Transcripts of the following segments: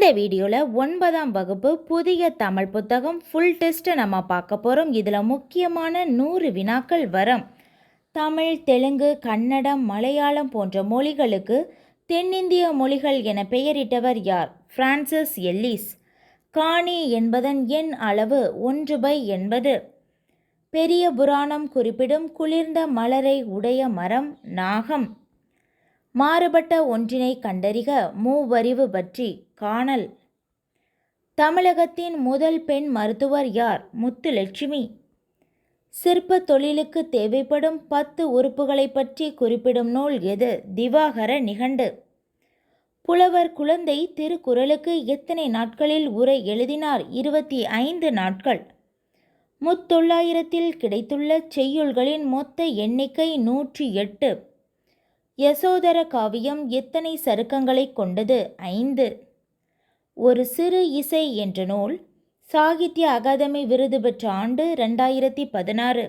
இந்த வீடியோவில் 9ஆம் வகுப்பு புதிய தமிழ் புத்தகம் ஃபுல் டெஸ்ட்டை நம்ம பார்க்க போகிறோம். இதில் முக்கியமான 100 வினாக்கள் வரும். தமிழ், தெலுங்கு, கன்னடம், மலையாளம் போன்ற மொழிகளுக்கு தென்னிந்திய மொழிகள் என பெயரிட்டவர் யார்? Francis Ellis. காணி என்பதன் எண் அளவு 1/80. பெரிய புராணம் குறிப்பிடும் குளிர்ந்த மலரை உடைய மரம் நாகம். மாறுபட்ட ஒன்றினை கண்டறிக. மூவறிவு பற்றி காணல். தமிழகத்தின் முதல் பெண் மருத்துவர் யார்? முத்துலட்சுமி. சிற்ப தொழிலுக்கு தேவைப்படும் 10 உறுப்புகளை பற்றி குறிப்பிடும் நூல் எது? திவாகர நிகண்டு. புலவர் குழந்தை திருக்குறளுக்கு எத்தனை நாட்களில் உரை எழுதினார்? 25 நாட்கள். முத்தொள்ளாயிரத்தில் கிடைத்துள்ள செய்யுள்களின் மொத்த எண்ணிக்கை 108. யசோதர காவியம் எத்தனை சருக்கங்களை கொண்டது? 5. ஒரு சிறு இசை என்ற நூல் சாகித்ய அகாதமி விருது பெற்ற ஆண்டு 2016.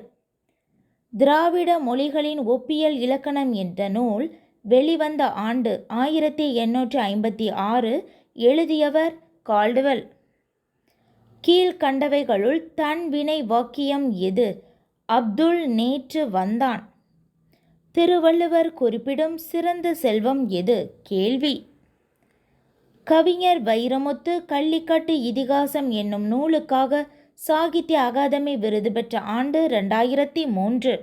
திராவிட மொழிகளின் ஒப்பியல் இலக்கணம் என்ற நூல் வெளிவந்த ஆண்டு 1856. எழுதியவர் கால்டுவெல். கீழ்கண்டவைகளுள் தன்வினை வாக்கியம் எது? அப்துல் நேற்று வந்தான். திருவள்ளுவர் குறிப்பிடும் சிறந்த செல்வம் எது? கேள்வி. கவிஞர் வைரமுத்து கள்ளிக்காட்டு இதிகாசம் என்னும் நூலுக்காக சாகித்ய அகாதமி விருது பெற்ற ஆண்டு 2003.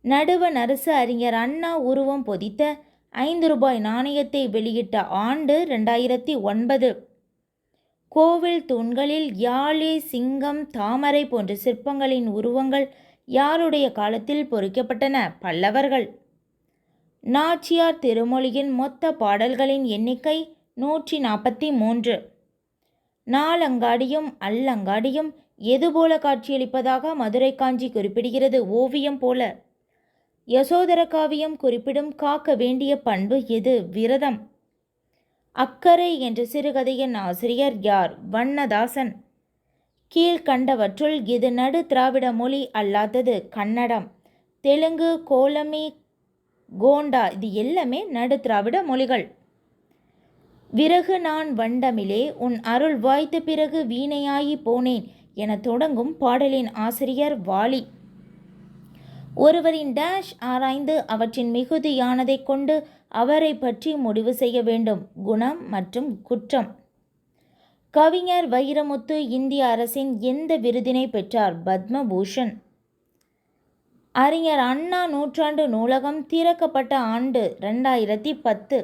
நடுவண் அரசு அறிஞர் அண்ணா உருவம் பொதித்த 5 ரூபாய் நாணயத்தை வெளியிட்ட ஆண்டு 2009. கோவில் தூண்களில் யாழி, சிங்கம், தாமரை போன்ற சிற்பங்களின் உருவங்கள் யாருடைய காலத்தில் பொறிக்கப்பட்டன? பல்லவர்கள். நாச்சியார் திருமொழியின் மொத்த பாடல்களின் எண்ணிக்கை 143. நாலங்காடியும் அல்லங்காடியும் எதுபோல காட்சியளிப்பதாக மதுரை காஞ்சி குறிப்பிடுகிறது? ஓவியம் போல. யசோதர காவியம் குறிப்பிடும் காக்க வேண்டிய பண்பு எது? விரதம். அக்கரை என்ற சிறுகதையின் ஆசிரியர் யார்? வண்ணதாசன். கீழ்கண்டவற்றுள் இது நடு திராவிட மொழி அல்லாதது? கன்னடம். தெலுங்கு, கோலமி, கோண்டா இது எல்லாமே நடு திராவிட மொழிகள். விறகு நான் வண்டமிலே உன் அருள் வாய்த்த பிறகு வீணையாயி போனேன் என தொடங்கும் பாடலின் ஆசிரியர் வாலி. ஒருவரின் டேஷ் ஆராய்ந்து அவற்றின் மிகுதியானதை கொண்டு அவரை பற்றி முடிவு செய்ய வேண்டும். குணம் மற்றும் குற்றம். கவிஞர் வைரமுத்து இந்திய அரசின் எந்த விருதினை பெற்றார்? பத்மபூஷன். அறிஞர் அண்ணா நூற்றாண்டு நூலகம் திறக்கப்பட்ட ஆண்டு 2010.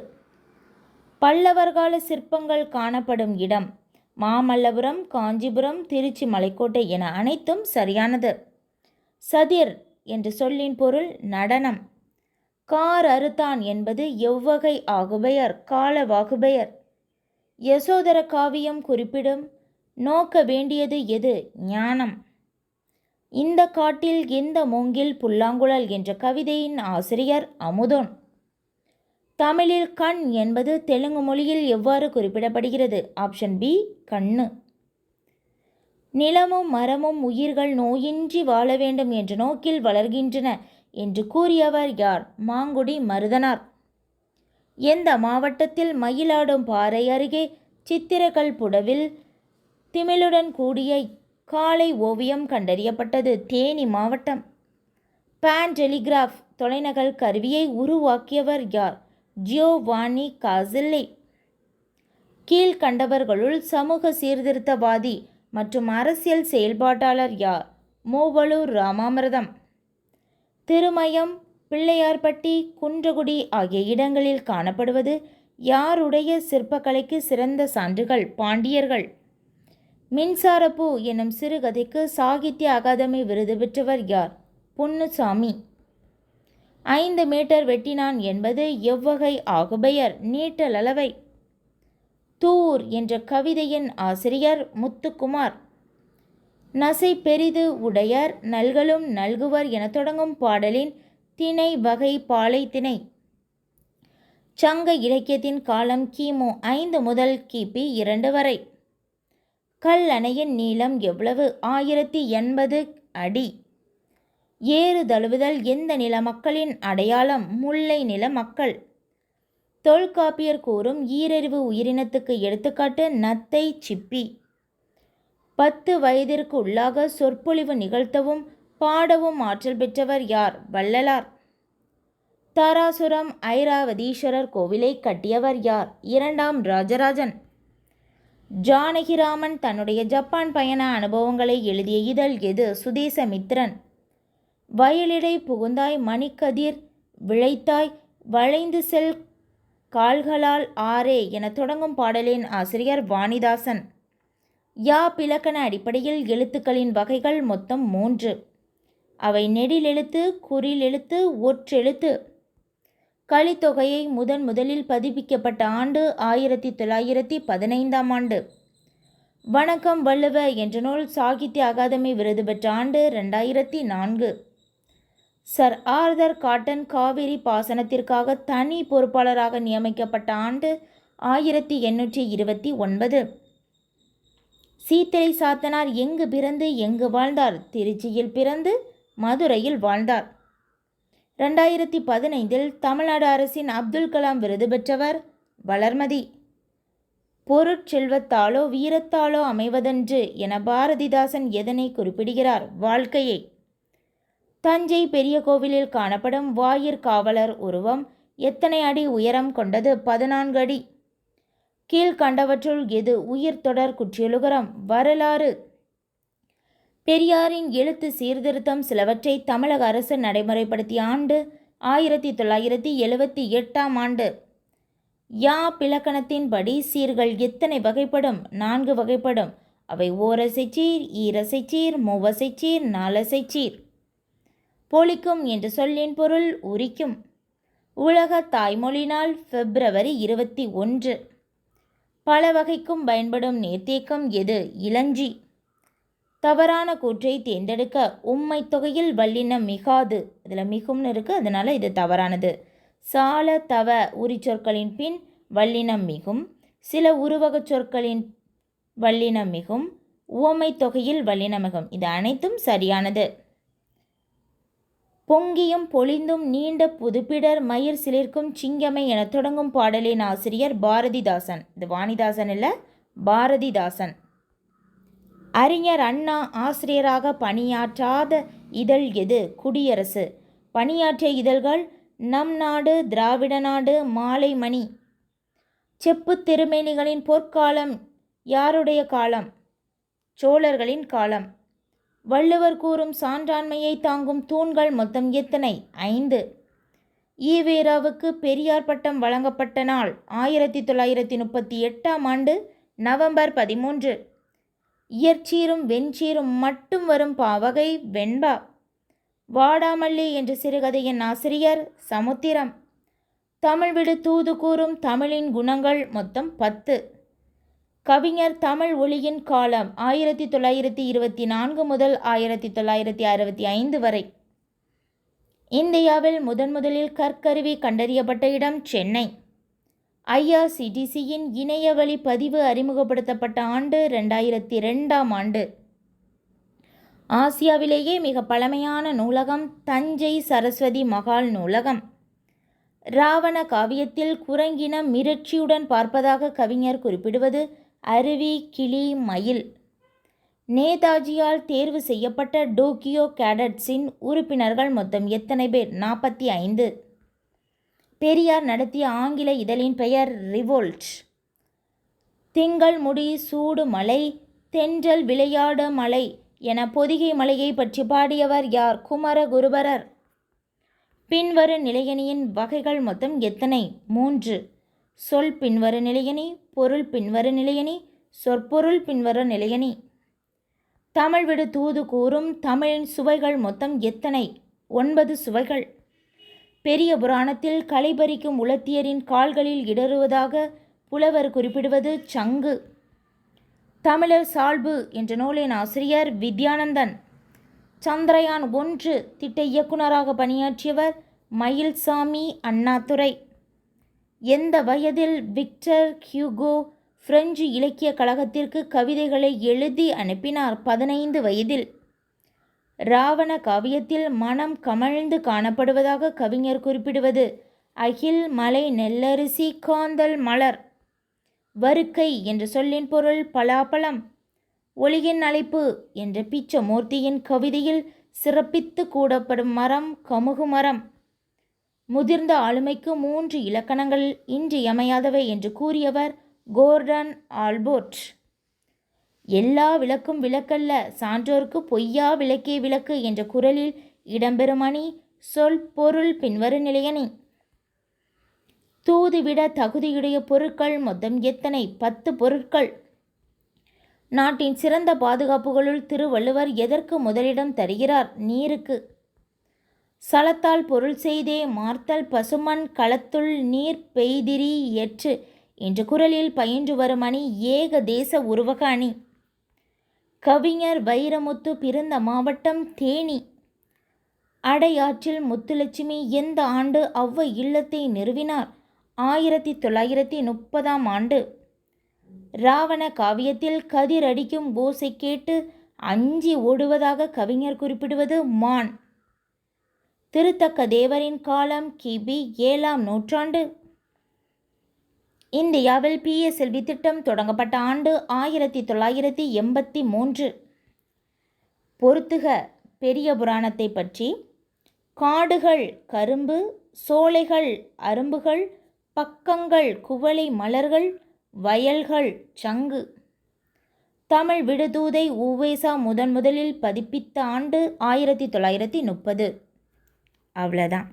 பல்லவர்கால சிற்பங்கள் காணப்படும் இடம்? மாமல்லபுரம், காஞ்சிபுரம், திருச்சி மலைக்கோட்டை என அனைத்தும் சரியானது. சதிர் என்ற சொல்லின் பொருள் நடனம். கார் அறுத்தான் என்பது எவ்வகை ஆகுபெயர்? கால வாகுபெயர். யசோதர காவியம் குறிப்பிடும் நோக்க வேண்டியது எது? ஞானம். இந்த காட்டில் எந்த மூங்கில் புல்லாங்குழல் என்ற கவிதையின் ஆசிரியர் அமுதோன். தமிழில் கண் என்பது தெலுங்கு மொழியில் எவ்வாறு குறிப்பிடப்படுகிறது? ஆப்ஷன் பி கண்ணு. நிலமும் மரமும் உயிர்கள் நோயின்றி வாழ வேண்டும் என்ற நோக்கில் வளர்கின்றன என்று கூறியவர் யார்? மாங்குடி மருதனார். எந்த மாவட்டத்தில் மயிலாடும் பாறை அருகே சித்திரக்கல் புடவில் திமிழுடன் கூடிய காளை ஓவியம் கண்டறியப்பட்டது? தேனி மாவட்டம். பான் டெலிகிராஃப் தொலைநகல் கருவியை உருவாக்கியவர் யார்? ஜியோவானி காசில்லே. கீழ்கண்டவர்களுள் சமூக சீர்திருத்தவாதி மற்றும் அரசியல் செயல்பாட்டாளர் யார்? மூவலூர் ராமாமிர்தம். திருமயம், பிள்ளையார்பட்டி, குன்றக்குடி ஆகிய இடங்களில் காணப்படுவது யாருடைய சிற்பக்கலைக்கு சிறந்த சான்றுகள்? பாண்டியர்கள். மின்சாரப்பூ என்னும் சிறுகதைக்கு சாகித்ய அகாதமி விருது பெற்றவர் யார்? பொன்னுசாமி. 5 மீட்டர் வெட்டினான் என்பது எவ்வகை ஆகுபெயர்? நீட்டலளவை. தூர் என்ற கவிதையின் ஆசிரியர் முத்துக்குமார். நசை பெரிது உடையர் நல்கலும் நல்குவர் என தொடங்கும் பாடலின் திணை வகை பாலை திணை. சங்க இலக்கியத்தின் காலம் கிமு 5 முதல் கிபி 2 வரை. கல் அணையின் நீளம் எவ்வளவு? 1080 அடி. ஏறு தழுவுதல் எந்த நில மக்களின் அடையாளம்? முல்லை நில மக்கள். தொல்காப்பியர் கூறும் ஈரறிவு உயிரினத்துக்கு எடுத்துக்காட்டு நத்தை, சிப்பி. 10 வயதிற்கு உள்ளாக சொற்பொழிவு நிகழ்த்தவும் பாடவும் ஆற்றல் பெற்றவர் யார்? வள்ளலார். தாராசுரம் ஐராவதீஸ்வரர் கோவிலை கட்டியவர் யார்? 2ஆம் ராஜராஜன். ஜானகிராமன் தன்னுடைய ஜப்பான் பயண அனுபவங்களை எழுதிய இதழ் எது? சுதேசமித்திரன். வயலிடை புகுந்தாய் மணிக்கதிர் விளைத்தாய் வளைந்து செல் கால்களால் ஆரே என தொடங்கும் பாடலின் ஆசிரியர் வாணிதாசன். யாப்பிலக்கண அடிப்படையில் எழுத்துக்களின் வகைகள் மொத்தம் 3. அவை நெடிலெழுத்து, குறிலெழுத்து, ஒற்றெழுத்து. கலித்தொகையை முதலில் பதிப்பிக்கப்பட்ட ஆண்டு 1915ஆம் ஆண்டு. வணக்கம் வள்ளுவ என்ற நூல் சாகித்ய அகாதமி விருது பெற்ற ஆண்டு 2004. சர் ஆர்தர் காட்டன் காவிரி பாசனத்திற்காக தனி பொறுப்பாளராக நியமிக்கப்பட்ட ஆண்டு 1829. சீத்தலை சாத்தனார் எங்கு பிறந்து எங்கு வாழ்ந்தார்? திருச்சியில் பிறந்து மதுரையில் வாழ்ந்தார். 2015 தமிழ்நாடு அரசின் அப்துல் கலாம் விருது பெற்றவர் வளர்மதி. பொருட்செல்வத்தாலோ வீரத்தாலோ அமைவதன்று என பாரதிதாசன் எதனை குறிப்பிடுகிறார்? வாழ்க்கையை. தஞ்சை பெரிய கோவிலில் காணப்படும் வாயிற்காவலர் உருவம் எத்தனை அடி உயரம் கொண்டது? 14 அடி. கீழ்கண்டவற்றுள் எது உயிர் தொடர் குற்றியலுகரம்? வரலாறு. பெரியாரின் எழுத்து சீர்திருத்தம் சிலவற்றை தமிழக அரசு நடைமுறைப்படுத்திய ஆண்டு 1978ஆம் ஆண்டு. யாப்பிலக்கணத்தின்படி சீர்கள் எத்தனை வகைப்படும்? 4 வகைப்படும். அவை ஓரசைச்சீர், ஈரசைச்சீர், மூவசைச்சீர், நாலசைச்சீர். பொலிக்கும் என்ற சொல்லின் பொருள் உரிக்கும். உலக தாய்மொழி நாள் February 21. பல வகைக்கும் பயன்படும் நீர்த்தேக்கம் எது? இளஞ்சி. தவறான கூற்றை தேர்ந்தெடுக்க. உம்மை தொகையில் வல்லினம் மிகாது. இதில் மிகும்னு இருக்குது, அதனால் இது தவறானது. சால தவ உரிச்சொற்களின் பின் வல்லினம் மிகும். சில உருவகச் சொற்களின் வல்லினம் மிகும். உவமை தொகையில் வல்லினம் மிகும். இது அனைத்தும் சரியானது. பொங்கியும் பொலிந்தும் நீண்ட புதுப்பிடர் மயிர் சிலிர்க்கும் சிங்கமை என தொடங்கும் பாடலின் ஆசிரியர் பாரதிதாசன். இது வாணிதாசன் இல்லை, பாரதிதாசன். அறிஞர் அண்ணா ஆசிரியராக பணியாற்றாத இதழ் எது? குடியரசு. பணியாற்றிய இதழ்கள் நம் நாடு, திராவிட நாடு, மாலை மணி. செப்பு திருமேனிகளின் பொற்காலம் யாருடைய காலம்? சோழர்களின் காலம். வள்ளுவர் கூறும் சான்றாண்மையை தாங்கும் தூண்கள் மொத்தம் எத்தனை? 5. ஈவேராவுக்கு பெரியார் பட்டம் வழங்கப்பட்ட நாள் 1938ஆம் ஆண்டு நவம்பர் 13. இயற்சீரும் வெண்சீரும் மட்டும் வரும் பாவகை வெண்பா. வாடாமல்லி என்ற சிறுகதையின் ஆசிரியர் சமுத்திரம். தமிழ் விடு தூது கூறும் தமிழின் குணங்கள் மொத்தம் 10. கவிஞர் தமிழ் ஒளியின் காலம் 1924 முதல் 1965 வரை. இந்தியாவில் முதலில் கற்கருவி கண்டறியப்பட்ட இடம் சென்னை. IRCTCயின் இணையவழி பதிவு அறிமுகப்படுத்தப்பட்ட ஆண்டு 2002ஆம் ஆண்டு. ஆசியாவிலேயே மிக பழமையான நூலகம் தஞ்சை சரஸ்வதி மகால் நூலகம். ராவண காவியத்தில் குரங்கினம் மிரட்சியுடன் பார்ப்பதாக கவிஞர் குறிப்பிடுவது அருவி, கிளி, மயில். நேதாஜியால் தேர்வு செய்யப்பட்ட டோக்கியோ கேடட்ஸின் உறுப்பினர்கள் மொத்தம் எத்தனை பேர்? 45. பெரியார் நடத்திய ஆங்கில இதழின் பெயர் ரிவோல்ட். திங்கள் முடி சூடு மலை, தென்றல் விளையாட மலை என பொதிகை மலையை பற்றி பாடியவர் யார்? குமரகுருபரர். பின்வரு நிலையணியின் வகைகள் மொத்தம் எத்தனை? 3. சொல் பின்வரு நிலையணி, பொருள் பின்வரு நிலையணி, சொற்பொருள் பின்வரு நிலையணி. தமிழ் விடு தூது கூறும் தமிழின் சுவைகள் மொத்தம் எத்தனை? 9 சுவைகள். பெரிய புராணத்தில் களைபறிக்கும் உலத்தியரின் கால்களில் இடறுவதாக புலவர் குறிப்பிடுவது சங்கு. தமிழர் சால்பு என்ற நூலின் ஆசிரியர் வித்யானந்தன். சந்திரயான் 1 திட்ட இயக்குநராக பணியாற்றியவர் மயில்சாமி அண்ணாதுரை. எந்த வயதில் விக்டர் ஹியூகோ பிரெஞ்சு இலக்கிய கழகத்திற்கு கவிதைகளை எழுதி அனுப்பினார்? 15 வயதில். ராவண காவியத்தில் மனம் கமழ்ந்து காணப்படுவதாக கவிஞர் குறிப்பிடுவது அகில் மலை நெல்லரிசி காந்தல் மலர். வருக்கை என்ற சொல்லின் பொருள் பலாப்பழம். ஒளியின் அழைப்பு என்ற பிச்சமூர்த்தியின் கவிதையில் சிறப்பித்து கூடப்படும் மரம் கமுகு மரம். முதிர்ந்த ஆளுமைக்கு 3 இலக்கணங்கள் இன்றியமையாதவை என்று கூறியவர் கோர்டன் ஆல்போர்ட். எல்லா விளக்கும் விளக்கல்ல, சான்றோர்க்கு பொய்யா விளக்கே விளக்கு என்ற குறளில் இடம்பெறும் அணி சொல் பொருள் பின்வரும் நிலையணி. தூதுவிட தகுதியுடைய பொருட்கள் மொத்தம் எத்தனை? 10 பொருட்கள். நாட்டின் சிறந்த பாதுகாப்புகளுள் திருவள்ளுவர் எதற்கு முதலிடம் தருகிறார்? நீருக்கு. சலத்தால் பொருள் செய்தே மார்த்தல் பசுமண் களத்துள் நீர் பெய்திரி எற்று என்ற குறளில் பயின்று வரும் அணி ஏக தேச உருவக அணி. கவிஞர் வைரமுத்து பிறந்த மாவட்டம் தேனி. அடையாற்றில் முத்துலட்சுமி எந்த ஆண்டு ஔவை இல்லத்தை நிறுவினார்? 1930ஆம் ஆண்டு. ராவண காவியத்தில் கதிர் அடிக்கும் ஓசை கேட்டு அஞ்சி ஓடுவதாக கவிஞர் குறிப்பிடுவது மான். திருத்தக்க தேவரின் காலம் கிபி 7ஆம் நூற்றாண்டு. இந்தியாவில் PSLV திட்டம் தொடங்கப்பட்ட ஆண்டு 1983. பொறுத்துக பெரிய புராணத்தை பற்றி. காடுகள் கரும்பு, சோலைகள் அரும்புகள், பக்கங்கள் குவளை மலர்கள், வயல்கள் சங்கு. தமிழ் விடுதூதை உ.வே.சா முதலில் பதிப்பித்த ஆண்டு 1930. அவ்வளோதான்.